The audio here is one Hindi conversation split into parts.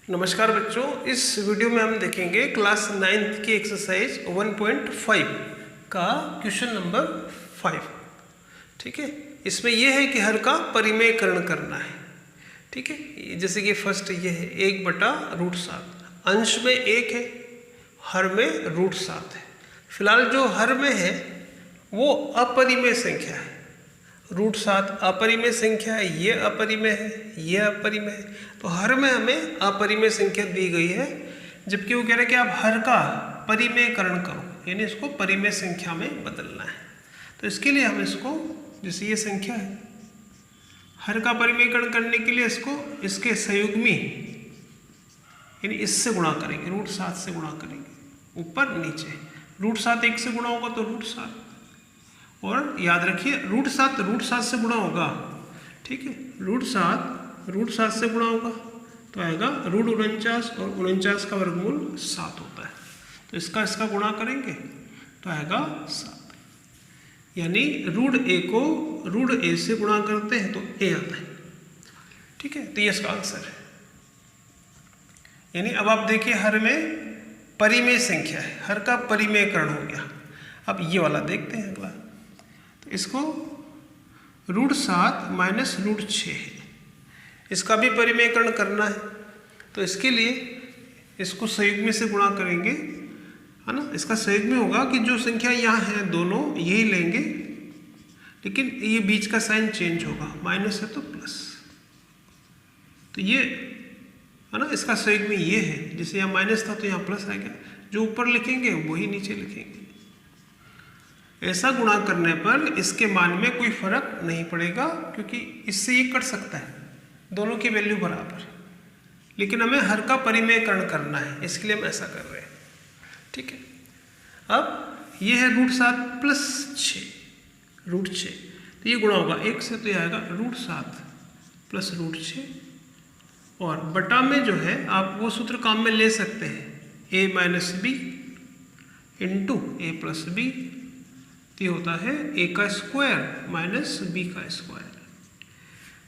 नमस्कार बच्चों, इस वीडियो में हम देखेंगे क्लास 9th की एक्सरसाइज 1.5 का क्वेश्चन नंबर 5। ठीक है, इसमें यह है कि हर का परिमेयकरण करना है। ठीक है, जैसे कि फर्स्ट ये है 1/√7, अंश में 1 है, हर में √7 है। फिलहाल जो हर में है वो अपरिमेय संख्या है। √7 अपरिमेय संख्या है, ये अपरिमेय है, ये अपरिमेय है, तो हर में हमें अपरिमेय संख्या दी गई है, जबकि वो कह रहे हैं कि आप हर का परिमेयकरण करो, यानी इसको परिमेय संख्या में बदलना है। तो इसके लिए हम इसको, जैसे ये संख्या है, हर का परिमेयकरण करने के लिए इसको इसके संयुग्मी यानी इससे गुणा करेंगे, √7 से गुणा करेंगे, ऊपर नीचे। √7 1 से गुणा होगा तो √7, और याद रखिए √7 से गुणा होगा। ठीक है, √7 से गुणा होगा तो आएगा √49, और 49 का वर्गमूल 7 होता है। तो इसका गुणा करेंगे तो आएगा 7, यानी √a को √a से गुणा करते हैं तो a आता है। ठीक है, तो ये इसका आंसर है। यानी अब आप देखिए हर में परिमेय संख्या है, हर का परिमेयकरण हो गया। अब ये वाला देखते हैं अगला। तो इसको √7 माइनस √6 है, इसका भी परिमेयकरण करना है। तो इसके लिए इसको संयुग्मी से गुणा करेंगे, है ना। इसका संयुग्मी होगा कि जो संख्या यहाँ है दोनों यही लेंगे, लेकिन ये बीच का साइन चेंज होगा, माइनस है तो प्लस। तो ये है ना, इसका संयुग्मी ये है, जैसे यहाँ माइनस था तो यहाँ प्लस आ गया, जो ऊपर लिखेंगे वही नीचे लिखेंगे। ऐसा गुणा करने पर इसके मान में कोई फर्क नहीं पड़ेगा, क्योंकि इससे ये कट सकता है, दोनों की वैल्यू बराबर है। लेकिन हमें हर का परिमेयकरण करना है, इसके लिए हम ऐसा कर रहे हैं। ठीक है, अब ये है √7 प्लस 6, √6, तो ये गुणा होगा 1 से, तो ये आएगा √7 प्लस √6, और बटा में जो है आप वो सूत्र काम में ले सकते हैं, a minus b into a plus b, तो ये होता है a का स्क्वायर माइनस b का स्क्वायर।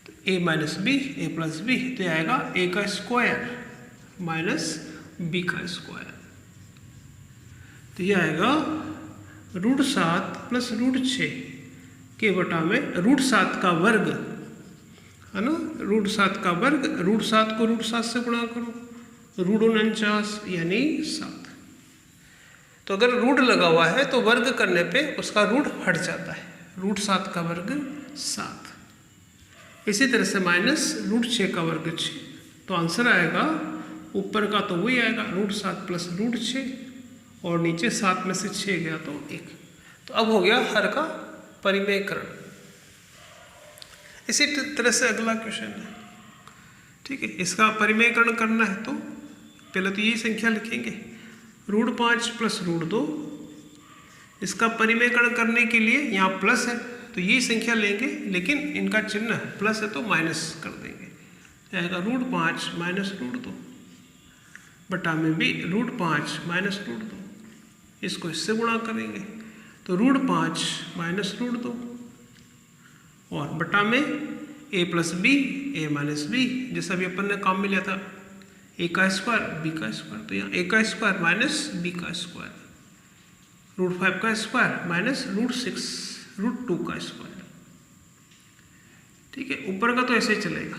तो a minus b, a plus b, तो ये आएगा a का स्क्वायर माइनस b का स्क्वायर। तो ये आएगा √7 प्लस √6 के बटा में √7 का वर्ग, है ना, √7 का वर्ग, √7 को √7 से गुणा करो, √49 यानी 7। तो अगर रूट लगा हुआ है तो वर्ग करने पे उसका रूट हट जाता है, √7 का वर्ग 7। इसी तरह से माइनस √6 का वर्ग 6, तो आंसर आएगा ऊपर का तो वही आएगा √7 प्लस √6, और नीचे 7 में से 6 गया तो 1। तो अब हो गया हर का परिमेयकरण। इसी तरह से अगला क्वेश्चन है। ठीक है, इसका परिमेयकरण करना है तो पहले तो यही संख्या लिखेंगे, √5 प्लस √2। इसका परिमेयकरण करने के लिए यहाँ प्लस है तो यही संख्या लेंगे, लेकिन इनका चिन्ह प्लस है तो माइनस कर देंगे, आएगा √5 माइनस √2, बटा में भी √5 माइनस √2, इसको इससे गुणा करेंगे तो √5 माइनस √2, और बटा में a plus b, a minus b, जैसा भी अपन ने काम में लिया था, a का स्क्वायर b का स्क्वायर, तो यहाँ a का स्क्वायर माइनस b का स्क्वायर, √5 का स्क्वायर माइनस √2 का स्क्वायर। ठीक है, ऊपर का तो ऐसे ही चलेगा,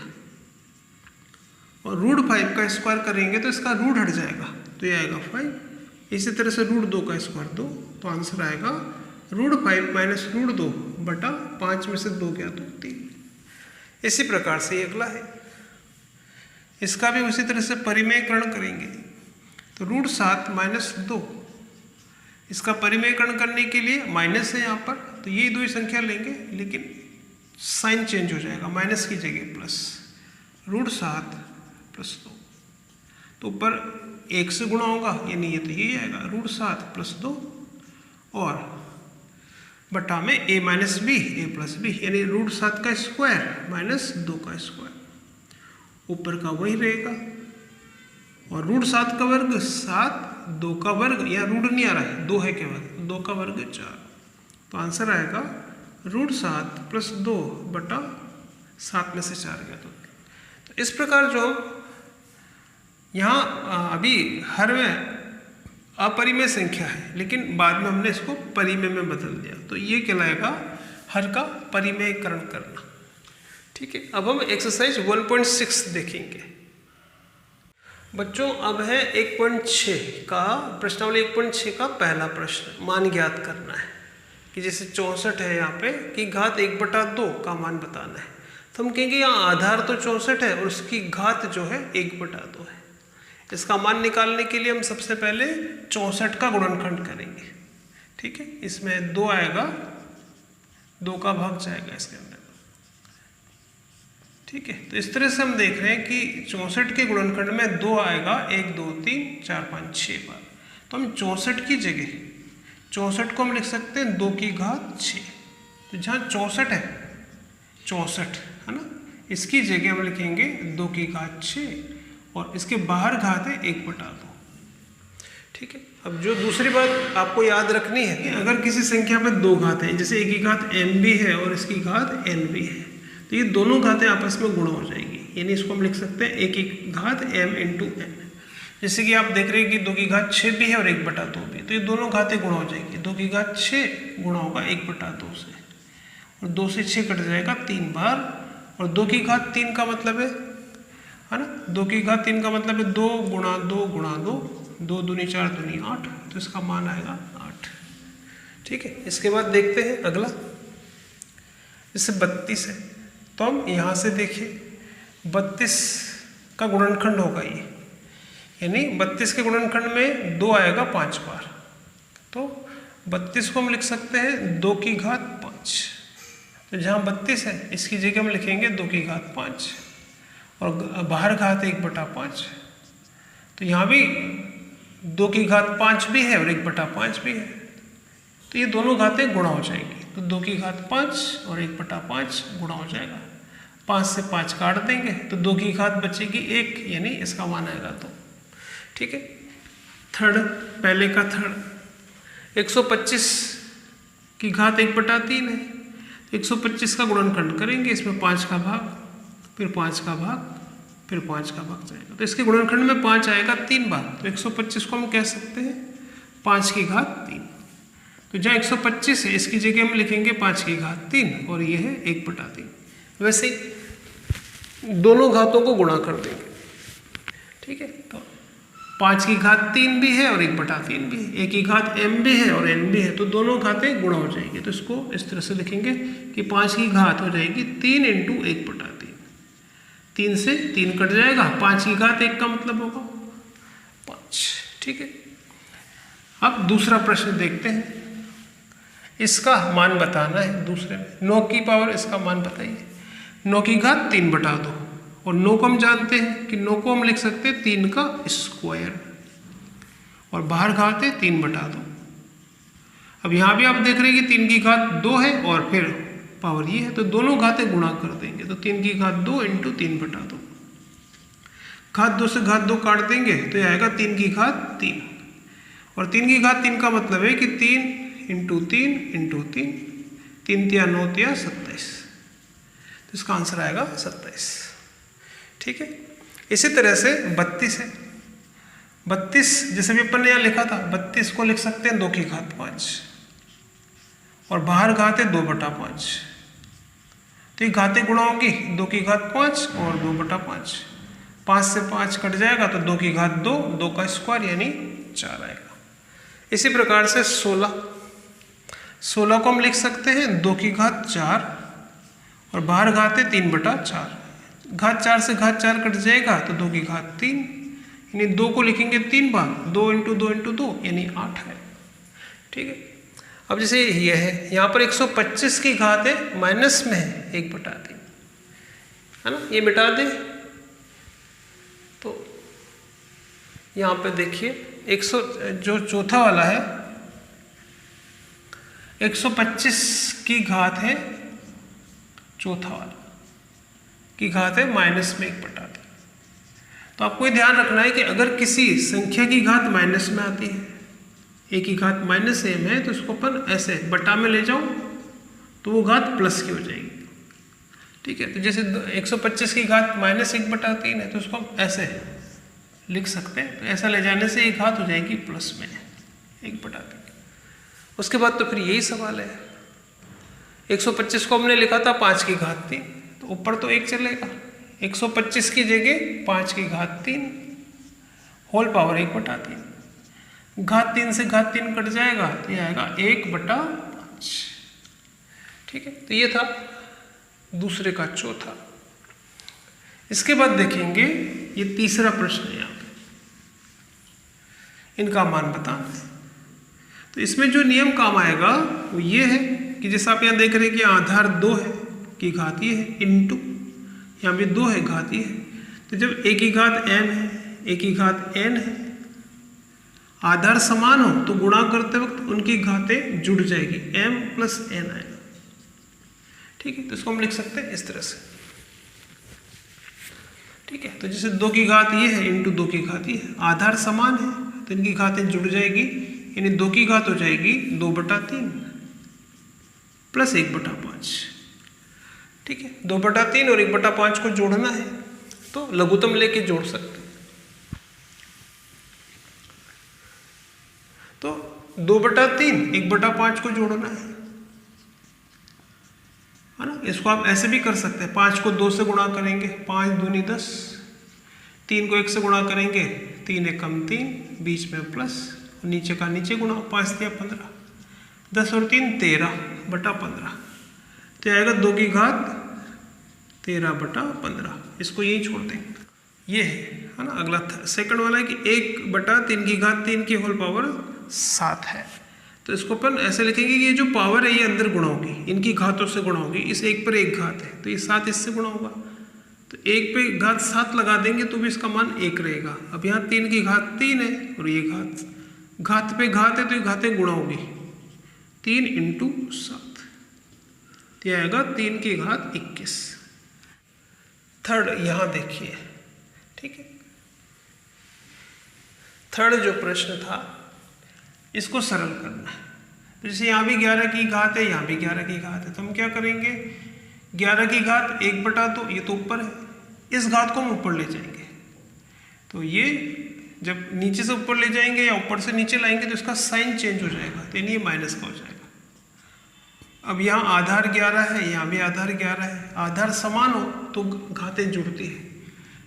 और √5 का स्क्वायर करेंगे तो इसका रूट हट जाएगा, तो ये आएगा 5। इसी तरह से √2 का स्क्वायर 2, तो आंसर आएगा √5 माइनस √2 बटा 5 में से 2 गया तो 3। इसी प्रकार से ये अगला है, इसका भी उसी तरह से परिमेयकरण करेंगे तो √7 माइनस 2, इसका परिमेयकरण करने के लिए माइनस है यहाँ पर, तो ये दो ही संख्या लेंगे, लेकिन साइन चेंज हो जाएगा, माइनस की जगह प्लस, √7 प्लस 2, तो ऊपर 1 से गुणा होगा, यानी ये तो यही आएगा √7 प्लस 2, और बटा में a minus b, a plus b, यानी √7 का स्क्वायर माइनस 2 का स्क्वायर, ऊपर का वही रहेगा, और √7 का वर्ग 7, 2 का वर्ग, यहाँ रूट नहीं आ रहा है, 2 है केवल, 2 का वर्ग 4, तो आंसर आएगा √7 प्लस 2 बटा 7 में से 4 गया तो इस प्रकार जो हम यहाँ अभी हर में अपरिमेय संख्या है, लेकिन बाद में हमने इसको परिमेय में बदल दिया, तो ये कहलाएगा हर का परिमेयकरण करना। ठीक है, अब हम एक्सरसाइज 1.6 देखेंगे। बच्चों अब है 1.6 का प्रश्नावली 1.6 का पहला प्रश्न, मान ज्ञात करना है कि जैसे 64 है यहाँ पे कि घात 1/2 का मान बताना है। तो हम कहेंगे यहाँ आधार तो 64 है और उसकी घात जो है 1/2 है। इसका मान निकालने के लिए हम सबसे पहले 64 का गुणनखंड करेंगे। ठीक है, इसमें 2 आएगा, 2 का भाग जाएगा इसके अंदर। ठीक है, तो इस तरह से हम देख रहे हैं कि 64 के गुणनखंड में 2 आएगा, 1 2 3 4 5 6 बार। तो हम 64 की जगह 64 को हम लिख सकते हैं 2 की घात 6। तो जहाँ 64 है 64 है ना, इसकी जगह हम लिखेंगे 2 की घात 6 और इसके बाहर घात है 1/2। ठीक है, अब जो दूसरी बात आपको याद रखनी है कि अगर किसी संख्या में 2 घात हैं, जैसे एक की घात m भी है और इसकी घात n भी है, तो ये दोनों घातें आपस में गुणा हो जाएगी, यानी इसको हम लिख सकते हैं 1 की घात m × n। जैसे कि आप देख रहे हैं कि 2 की घात 6 भी है और 1/2 भी, तो ये दोनों घातें गुणा हो जाएगी। 2 की घात 6 गुणा होगा 1/2 से, और 2 से 6 कट जाएगा 3 बार, और 2 की घात 3 का मतलब है ना, 2 की घात 3 का मतलब है 2 × 2 × 2, 2 दूनी 4 दूनी 8, तो इसका मान आएगा 8। ठीक है, इसके बाद देखते हैं अगला, जैसे 32 है, तो हम यहाँ से देखिए 32 का गुणनखंड होगा ये, यानी 32 के गुणनखंड में 2 आएगा 5 बार, तो 32 को हम लिख सकते हैं 2 की घात 5। तो जहाँ 32 है इसकी जगह हम लिखेंगे 2 की घात 5 और बाहर घात 1/5। तो यहाँ भी 2 की घात 5 भी है और 1/5 भी है, तो ये दोनों घातें गुणा हो जाएंगी। तो 2 की घात 5 और 1/5 गुणा हो जाएगा, 5 से 5 काट देंगे तो 2 की घात बचेगी 1, यानी इसका मान आएगा 2। ठीक है, थर्ड, पहले का थर्ड 125 की घात 1/3 है, 125 का गुणनखंड करेंगे, इसमें 5 का भाग, फिर 5 का भाग, फिर 5 का भाग जाएगा, तो इसके गुणनखंड में 5 आएगा 3 बार, तो 125 को हम कह सकते हैं 5 की घात 3। तो जहाँ 125 है इसकी जगह हम लिखेंगे 5 की घात 3 और ये है 1/3। वैसे दोनों घातों को गुणा कर देंगे। ठीक है, तो 5 की घात 3 भी है और 1/3 भी है, 1 की घात m भी है और n भी है, तो दोनों घातें गुणा हो जाएगी। तो इसको इस तरह से लिखेंगे कि 5 की घात हो जाएगी 3 × 1/3, 3 से 3 कट जाएगा, 5 की घात 1 का मतलब होगा 5। ठीक है, अब दूसरा प्रश्न देखते हैं, इसका मान बताना है। दूसरे में 9 की पावर, इसका मान बताइए। 9 की घात 3/2, और 9 को हम जानते हैं कि 9 को हम लिख सकते हैं 3 का स्क्वायर, और बाहर घात है 3/2। अब यहाँ भी आप देख रहे हैं कि 3 की घात 2 है और फिर पावर ये है, तो दोनों घातें गुणा कर देंगे, तो 3 की घात 2 × 3/2, घात 2 से घात 2 काट देंगे तो ये आएगा 3 की घात 3, और 3 की घात 3 का मतलब है कि 3 × 3 × 3, 3 × 9 = 27, तो इसका आंसर आएगा 27। ठीक है, इसी तरह से 32 है। 32 जैसे भी अपन ने यहाँ लिखा था, 32 को लिख सकते हैं 2 की घात 5 और बाहर घात है 2/5, तो ये घातें गुणा होंगी, 2 की घात 5 और 2/5, 5 से 5 कट जाएगा तो 2 की घात 2, 2 का स्क्वायर यानी 4 आएगा। इसी प्रकार से 16 को हम लिख सकते हैं 2 की घात 4 और बाहर घात है 3/4, घात 4 से घात 4 कट जाएगा तो 2 की घात 3, यानी 2 को लिखेंगे 3 बार, 2 × 2 × 2 यानी 8 है। ठीक है, अब जैसे ये है, यहाँ पर 125 की घात है माइनस में है 1/3, है ना, ये मिटा दे तो यहाँ पे देखिए 100 जो चौथा वाला है 125 की घात है, चौथा वाला की घात है माइनस में 1/3। तो आपको ये ध्यान रखना है कि अगर किसी संख्या की घात माइनस में आती है, a की घात -m है, तो इसको अपन ऐसे बटा में ले जाओ तो वो घात प्लस की हो जाएगी। ठीक है, तो जैसे 125 की घात -1/3 है तो इसको हम ऐसे लिख सकते हैं। तो ऐसा ले जाने से एक घात हो जाएगी प्लस में 1/3। उसके बाद तो फिर यही सवाल है, 125 को हमने लिखा था 5 की घात 3, तो ऊपर तो 1 चलेगा, 125 की जगह 5 की घात 3 होल पावर 1/3। घात 3 से घात 3 कट जाएगा तो ये आएगा 1/5। ठीक है, तो ये था दूसरे का चौथा। इसके बाद देखेंगे ये तीसरा प्रश्न है, यहाँ पे इनका मान बताना है। तो इसमें जो नियम काम आएगा वो ये है कि जैसा आप यहाँ देख रहे हैं कि आधार 2 है की घात ये है, इंटू यहाँ भी 2 है घात ये है। तो जब a की घात m है, a की घात n है, आधार समान हो तो गुणा करते वक्त उनकी घातें जुड़ जाएगी, m प्लस n आएगा। ठीक है, तो इसको हम लिख सकते हैं इस तरह से। ठीक है, तो जैसे 2 की घात ये है इंटू 2 की घात ये है, आधार समान है तो इनकी घातें जुड़ जाएगी, यानी 2 की घात हो जाएगी 2/3 प्लस 1/5। ठीक है, 2/3 और 1/5 को जोड़ना है तो लघुत्तम लेके जोड़ सकते हैं। तो 2/3 1/5 को जोड़ना है ना। इसको आप ऐसे भी कर सकते हैं, 5 को 2 से गुणा करेंगे, 5 दूनी 10, 3 को 1 से गुणा करेंगे, 3 1 कम 3, बीच में प्लस, नीचे का नीचे गुणा, 5 दिया 15, 10 और 3 13/15, तो आएगा 2 की घात 13/15। इसको यही छोड़ देंगे, ये है ना। अगला सेकंड वाला है कि 1/3 की घात 3 की होल पावर 7 है। तो इसको अपन ऐसे लिखेंगे कि ये जो पावर है ये अंदर गुणा होगी, इनकी घातों से गुणा होगी। इस 1 पर 1 घात है तो ये 7 इससे गुणा होगा, तो 1 पे घात 7 लगा देंगे तो भी इसका मान 1 रहेगा। अब यहाँ 3 की घात 3 है और ये घात पे घात है तो ये घातें गुणा होगी, 3 × 7, तो यह आएगा 3 की घात 21। थर्ड यहाँ देखिए, ठीक है, थर्ड जो प्रश्न था इसको सरल करना है। तो जैसे यहाँ भी 11 की घात है, यहाँ भी 11 की घात है, तो हम क्या करेंगे, 11 की घात 1/2, ये तो ऊपर है, इस घात को हम ऊपर ले जाएंगे। तो ये जब नीचे से ऊपर ले जाएंगे या ऊपर से नीचे लाएंगे तो इसका साइन चेंज हो जाएगा, तो यानी ये माइनस का हो जाएगा। अब यहाँ आधार 11 है, यहाँ भी आधार 11 है, आधार समान हो तो घातें जुड़ती है,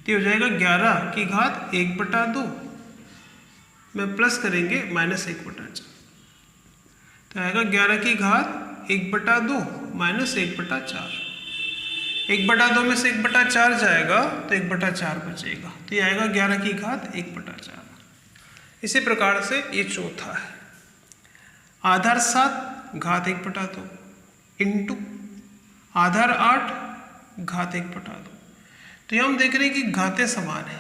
तो हो जाएगा 11 की घात 1/2 में प्लस करेंगे -1/4, तो आएगा 11 की घात 1/2 - 1/4। 1/2 में से 1/4 जाएगा तो 1/4 बचेगा, तो ये आएगा 11 की घात 1/4। इसी प्रकार से ये चौथा है, आधार 7 घात 1/2 इंटू आधार 8 घात 1/2। तो यहाँ हम देख रहे हैं कि घातें समान है।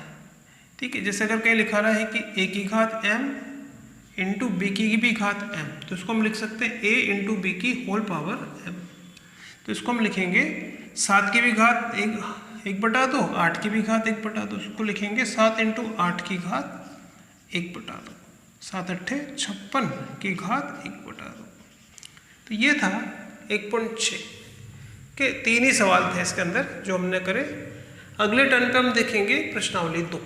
ठीक है, जैसे अगर कहीं लिखा रहा है कि a की घात m इंटू बी की भी घात m, तो इसको हम लिख सकते हैं a इंटू बी की होल पावर m। तो इसको हम लिखेंगे 7 की भी घात 1/2, 8 की भी घात 1/2, इसको लिखेंगे 7 × 8 की घात 1/2, 7 8 56 की घात 1/2। तो ये था 1.6 के 3 ही सवाल थे इसके अंदर जो हमने करे। अगले टर्न पे हम देखेंगे प्रश्नावली 2।